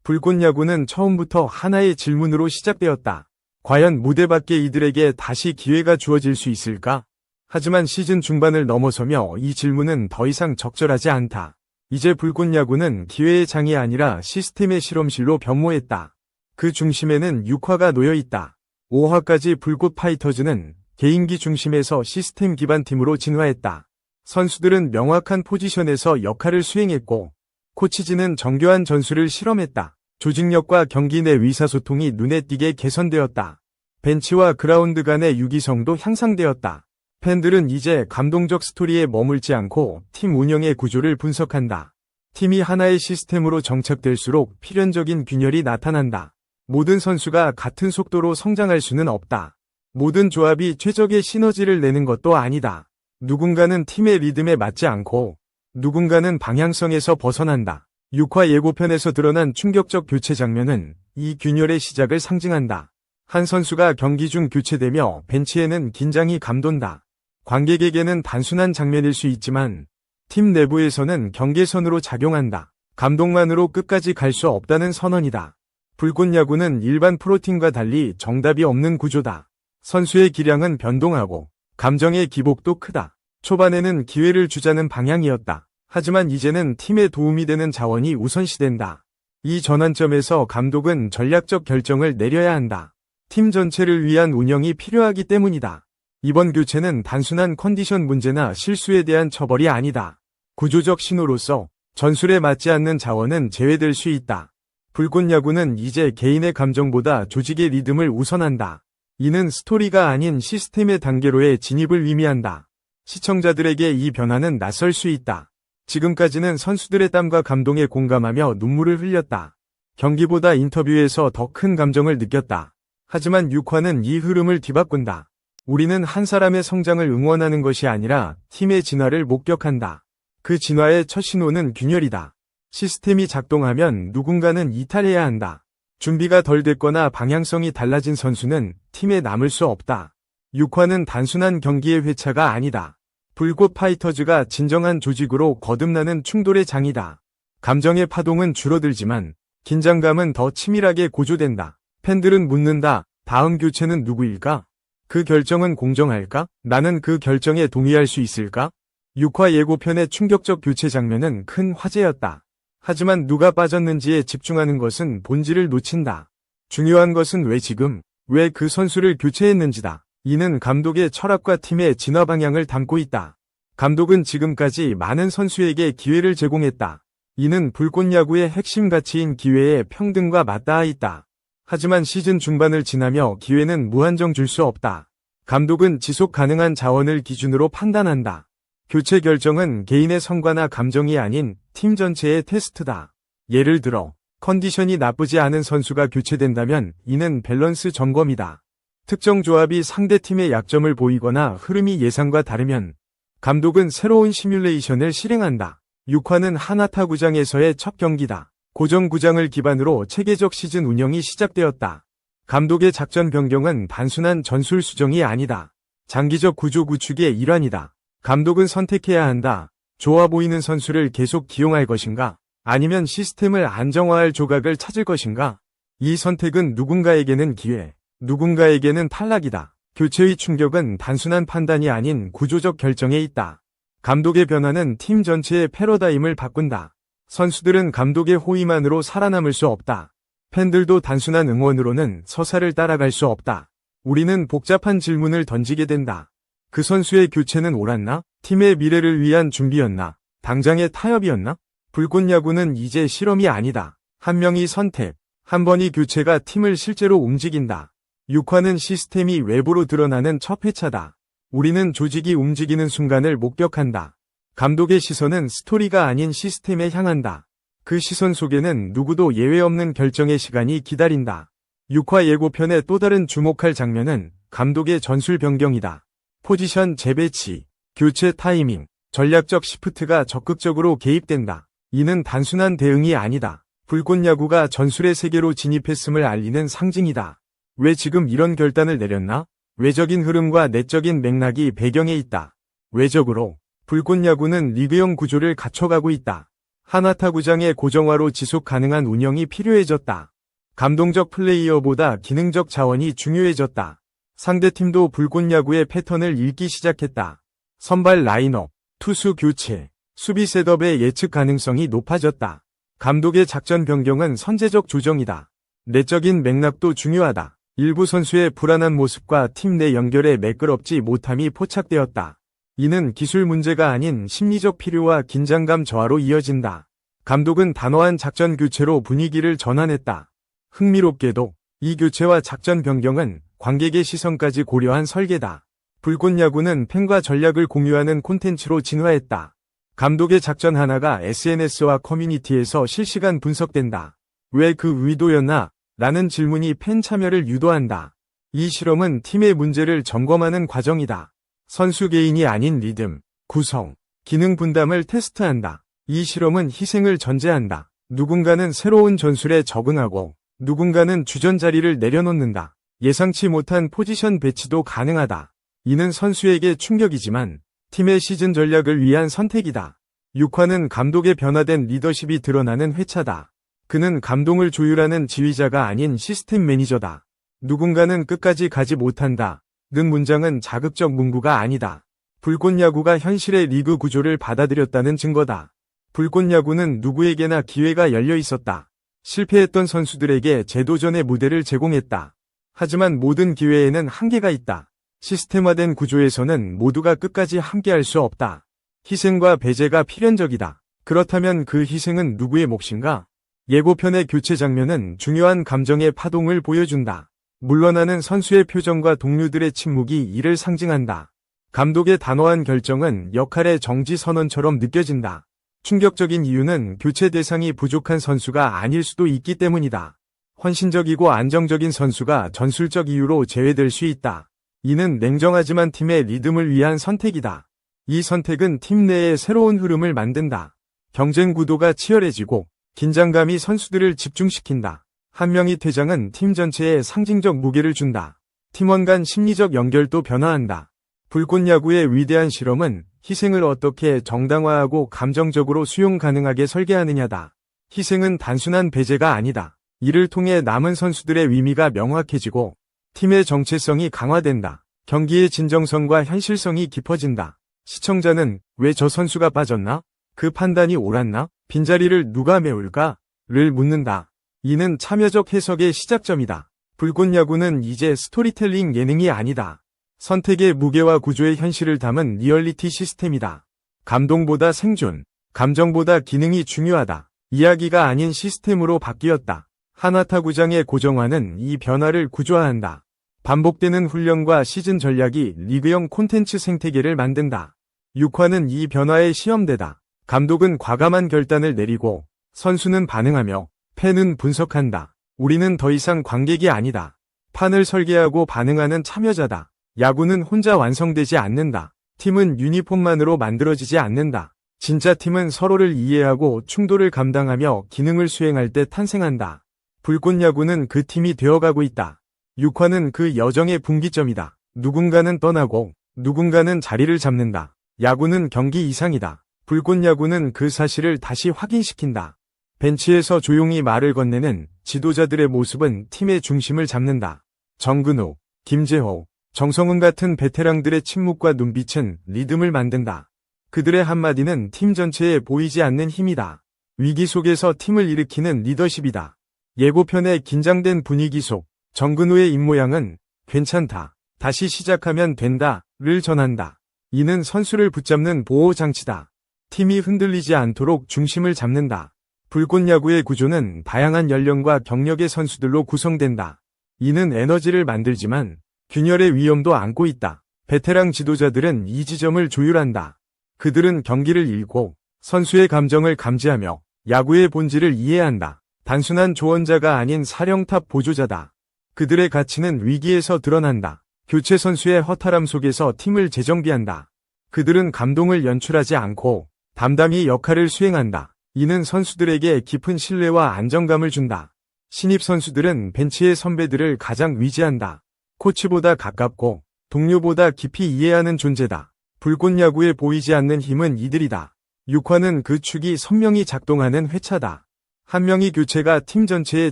불꽃야구는 처음부터 하나의 질문으로 시작되었다. 과연 무대 밖의 이들에게 다시 기회가 주어질 수 있을까? 하지만 시즌 중반을 넘어서며 이 질문은 더 이상 적절하지 않다. 이제 불꽃야구는 기회의 장이 아니라 시스템의 실험실로 변모했다. 그 중심에는 6화가 놓여있다. 5화까지 불꽃 파이터즈는 개인기 중심에서 시스템 기반 팀으로 진화했다. 선수들은 명확한 포지션에서 역할을 수행했고 코치진은 정교한 전술을 실험했다. 조직력과 경기 내 의사소통이 눈에 띄게 개선되었다. 벤치와 그라운드 간의 유기성도 향상되었다. 팬들은 이제 감동적 스토리에 머물지 않고 팀 운영의 구조를 분석한다. 팀이 하나의 시스템으로 정착될수록 필연적인 균열이 나타난다. 모든 선수가 같은 속도로 성장할 수는 없다. 모든 조합이 최적의 시너지를 내는 것도 아니다. 누군가는 팀의 리듬에 맞지 않고 누군가는 방향성에서 벗어난다. 6화 예고편에서 드러난 충격적 교체 장면은 이 균열의 시작을 상징한다. 한 선수가 경기 중 교체되며 벤치에는 긴장이 감돈다. 관객에게는 단순한 장면일 수 있지만 팀 내부에서는 경계선으로 작용한다. 감동만으로 끝까지 갈 수 없다는 선언이다. 불꽃야구는 일반 프로팀과 달리 정답이 없는 구조다. 선수의 기량은 변동하고 감정의 기복도 크다. 초반에는 기회를 주자는 방향이었다. 하지만 이제는 팀에 도움이 되는 자원이 우선시된다. 이 전환점에서 감독은 전략적 결정을 내려야 한다. 팀 전체를 위한 운영이 필요하기 때문이다. 이번 교체는 단순한 컨디션 문제나 실수에 대한 처벌이 아니다. 구조적 신호로서 전술에 맞지 않는 자원은 제외될 수 있다. 불꽃야구는 이제 개인의 감정보다 조직의 리듬을 우선한다. 이는 스토리가 아닌 시스템의 단계로의 진입을 의미한다. 시청자들에게 이 변화는 낯설 수 있다. 지금까지는 선수들의 땀과 감동에 공감하며 눈물을 흘렸다. 경기보다 인터뷰에서 더 큰 감정을 느꼈다. 하지만 6화는 이 흐름을 뒤바꾼다. 우리는 한 사람의 성장을 응원하는 것이 아니라 팀의 진화를 목격한다. 그 진화의 첫 신호는 균열이다. 시스템이 작동하면 누군가는 이탈해야 한다. 준비가 덜 됐거나 방향성이 달라진 선수는 팀에 남을 수 없다. 6화는 단순한 경기의 회차가 아니다. 불꽃 파이터즈가 진정한 조직으로 거듭나는 충돌의 장이다. 감정의 파동은 줄어들지만 긴장감은 더 치밀하게 고조된다. 팬들은 묻는다. 다음 교체는 누구일까? 그 결정은 공정할까? 나는 그 결정에 동의할 수 있을까? 6화 예고편의 충격적 교체 장면은 큰 화제였다. 하지만 누가 빠졌는지에 집중하는 것은 본질을 놓친다. 중요한 것은 왜 지금, 왜 그 선수를 교체했는지다. 이는 감독의 철학과 팀의 진화 방향을 담고 있다. 감독은 지금까지 많은 선수에게 기회를 제공했다. 이는 불꽃야구의 핵심 가치인 기회의 평등과 맞닿아 있다. 하지만 시즌 중반을 지나며 기회는 무한정 줄 수 없다. 감독은 지속 가능한 자원을 기준으로 판단한다. 교체 결정은 개인의 성과나 감정이 아닌 팀 전체의 테스트다. 예를 들어 컨디션이 나쁘지 않은 선수가 교체된다면 이는 밸런스 점검이다. 특정 조합이 상대팀의 약점을 보이거나 흐름이 예상과 다르면 감독은 새로운 시뮬레이션을 실행한다. 6화는 하나타 구장에서의 첫 경기다. 고정 구장을 기반으로 체계적 시즌 운영이 시작되었다. 감독의 작전 변경은 단순한 전술 수정이 아니다. 장기적 구조 구축의 일환이다. 감독은 선택해야 한다. 좋아 보이는 선수를 계속 기용할 것인가? 아니면 시스템을 안정화할 조각을 찾을 것인가? 이 선택은 누군가에게는 기회, 누군가에게는 탈락이다. 교체의 충격은 단순한 판단이 아닌 구조적 결정에 있다. 감독의 변화는 팀 전체의 패러다임을 바꾼다. 선수들은 감독의 호의만으로 살아남을 수 없다. 팬들도 단순한 응원으로는 서사를 따라갈 수 없다. 우리는 복잡한 질문을 던지게 된다. 그 선수의 교체는 옳았나? 팀의 미래를 위한 준비였나? 당장의 타협이었나? 불꽃야구는 이제 실험이 아니다. 한 명이 선택, 한 번이 교체가 팀을 실제로 움직인다. 6화는 시스템이 외부로 드러나는 첫 회차다. 우리는 조직이 움직이는 순간을 목격한다. 감독의 시선은 스토리가 아닌 시스템에 향한다. 그 시선 속에는 누구도 예외 없는 결정의 시간이 기다린다. 6화 예고편의 또 다른 주목할 장면은 감독의 전술 변경이다. 포지션 재배치, 교체 타이밍, 전략적 시프트가 적극적으로 개입된다. 이는 단순한 대응이 아니다. 불꽃야구가 전술의 세계로 진입했음을 알리는 상징이다. 왜 지금 이런 결단을 내렸나? 외적인 흐름과 내적인 맥락이 배경에 있다. 외적으로 불꽃야구는 리그형 구조를 갖춰가고 있다. 하나타구장의 고정화로 지속 가능한 운영이 필요해졌다. 감동적 플레이어보다 기능적 자원이 중요해졌다. 상대팀도 불꽃야구의 패턴을 읽기 시작했다. 선발 라인업, 투수 교체, 수비 셋업의 예측 가능성이 높아졌다. 감독의 작전 변경은 선제적 조정이다. 내적인 맥락도 중요하다. 일부 선수의 불안한 모습과 팀 내 연결에 매끄럽지 못함이 포착되었다. 이는 기술 문제가 아닌 심리적 필요와 긴장감 저하로 이어진다. 감독은 단호한 작전 교체로 분위기를 전환했다. 흥미롭게도 이 교체와 작전 변경은 관객의 시선까지 고려한 설계다. 불꽃야구는 팬과 전략을 공유하는 콘텐츠로 진화했다. 감독의 작전 하나가 SNS와 커뮤니티에서 실시간 분석된다. 왜 그 의도였나? 라는 질문이 팬 참여를 유도한다. 이 실험은 팀의 문제를 점검하는 과정이다. 선수 개인이 아닌 리듬, 구성, 기능 분담을 테스트한다. 이 실험은 희생을 전제한다. 누군가는 새로운 전술에 적응하고 누군가는 주전 자리를 내려놓는다. 예상치 못한 포지션 배치도 가능하다. 이는 선수에게 충격이지만 팀의 시즌 전략을 위한 선택이다. 6화는 감독의 변화된 리더십이 드러나는 회차다. 그는 감동을 조율하는 지휘자가 아닌 시스템 매니저다. 누군가는 끝까지 가지 못한다. 는 문장은 자극적 문구가 아니다. 불꽃야구가 현실의 리그 구조를 받아들였다는 증거다. 불꽃야구는 누구에게나 기회가 열려 있었다. 실패했던 선수들에게 재도전의 무대를 제공했다. 하지만 모든 기회에는 한계가 있다. 시스템화된 구조에서는 모두가 끝까지 함께할 수 없다. 희생과 배제가 필연적이다. 그렇다면 그 희생은 누구의 몫인가? 예고편의 교체 장면은 중요한 감정의 파동을 보여준다. 물러나는 선수의 표정과 동료들의 침묵이 이를 상징한다. 감독의 단호한 결정은 역할의 정지 선언처럼 느껴진다. 충격적인 이유는 교체 대상이 부족한 선수가 아닐 수도 있기 때문이다. 헌신적이고 안정적인 선수가 전술적 이유로 제외될 수 있다. 이는 냉정하지만 팀의 리듬을 위한 선택이다. 이 선택은 팀 내에 새로운 흐름을 만든다. 경쟁 구도가 치열해지고 긴장감이 선수들을 집중시킨다. 한 명의 퇴장은 팀 전체에 상징적 무게를 준다. 팀원 간 심리적 연결도 변화한다. 불꽃야구의 위대한 실험은 희생을 어떻게 정당화하고 감정적으로 수용 가능하게 설계하느냐다. 희생은 단순한 배제가 아니다. 이를 통해 남은 선수들의 의미가 명확해지고 팀의 정체성이 강화된다. 경기의 진정성과 현실성이 깊어진다. 시청자는 왜 저 선수가 빠졌나? 그 판단이 옳았나? 빈자리를 누가 메울까? 를 묻는다. 이는 참여적 해석의 시작점이다. 불꽃야구는 이제 스토리텔링 예능이 아니다. 선택의 무게와 구조의 현실을 담은 리얼리티 시스템이다. 감동보다 생존, 감정보다 기능이 중요하다. 이야기가 아닌 시스템으로 바뀌었다. 하나타구장의 고정화는 이 변화를 구조화한다. 반복되는 훈련과 시즌 전략이 리그형 콘텐츠 생태계를 만든다. 6화는 이 변화의 시험대다. 감독은 과감한 결단을 내리고 선수는 반응하며 팬은 분석한다. 우리는 더 이상 관객이 아니다. 판을 설계하고 반응하는 참여자다. 야구는 혼자 완성되지 않는다. 팀은 유니폼만으로 만들어지지 않는다. 진짜 팀은 서로를 이해하고 충돌을 감당하며 기능을 수행할 때 탄생한다. 불꽃야구는 그 팀이 되어가고 있다. 6화는 그 여정의 분기점이다. 누군가는 떠나고 누군가는 자리를 잡는다. 야구는 경기 이상이다. 불꽃야구는 그 사실을 다시 확인시킨다. 벤치에서 조용히 말을 건네는 지도자들의 모습은 팀의 중심을 잡는다. 정근우, 김재호, 정성훈 같은 베테랑들의 침묵과 눈빛은 리듬을 만든다. 그들의 한마디는 팀 전체에 보이지 않는 힘이다. 위기 속에서 팀을 일으키는 리더십이다. 예고편의 긴장된 분위기 속 정근우의 입모양은 괜찮다. 다시 시작하면 된다를 전한다. 이는 선수를 붙잡는 보호장치다. 팀이 흔들리지 않도록 중심을 잡는다. 불꽃야구의 구조는 다양한 연령과 경력의 선수들로 구성된다. 이는 에너지를 만들지만 균열의 위험도 안고 있다. 베테랑 지도자들은 이 지점을 조율한다. 그들은 경기를 읽고 선수의 감정을 감지하며 야구의 본질을 이해한다. 단순한 조언자가 아닌 사령탑 보조자다. 그들의 가치는 위기에서 드러난다. 교체 선수의 허탈함 속에서 팀을 재정비한다. 그들은 감동을 연출하지 않고 담담히 역할을 수행한다. 이는 선수들에게 깊은 신뢰와 안정감을 준다. 신입 선수들은 벤치의 선배들을 가장 위지한다. 코치보다 가깝고 동료보다 깊이 이해하는 존재다. 불꽃야구에 보이지 않는 힘은 이들이다. 6화는 그 축이 선명히 작동하는 회차다. 한 명의 교체가 팀 전체에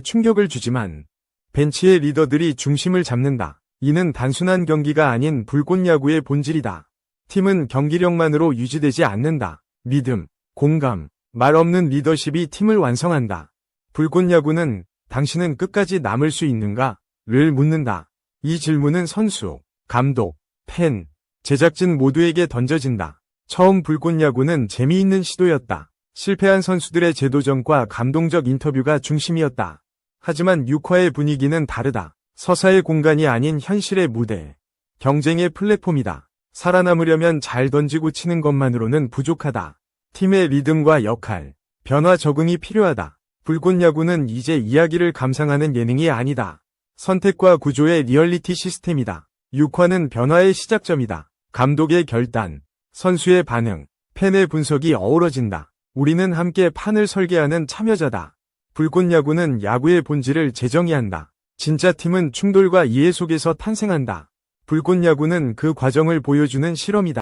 충격을 주지만 벤치의 리더들이 중심을 잡는다. 이는 단순한 경기가 아닌 불꽃야구의 본질이다. 팀은 경기력만으로 유지되지 않는다. 믿음, 공감, 말 없는 리더십이 팀을 완성한다. 불꽃야구는 당신은 끝까지 남을 수 있는가? 를 묻는다. 이 질문은 선수, 감독, 팬, 제작진 모두에게 던져진다. 처음 불꽃야구는 재미있는 시도였다. 실패한 선수들의 재도전과 감동적 인터뷰가 중심이었다. 하지만 6화의 분위기는 다르다. 서사의 공간이 아닌 현실의 무대, 경쟁의 플랫폼이다. 살아남으려면 잘 던지고 치는 것만으로는 부족하다. 팀의 리듬과 역할, 변화 적응이 필요하다. 불꽃야구는 이제 이야기를 감상하는 예능이 아니다. 선택과 구조의 리얼리티 시스템이다. 6화는 변화의 시작점이다. 감독의 결단, 선수의 반응, 팬의 분석이 어우러진다. 우리는 함께 판을 설계하는 참여자다. 불꽃야구는 야구의 본질을 재정의한다. 진짜 팀은 충돌과 이해 속에서 탄생한다. 불꽃야구는 그 과정을 보여주는 실험이다.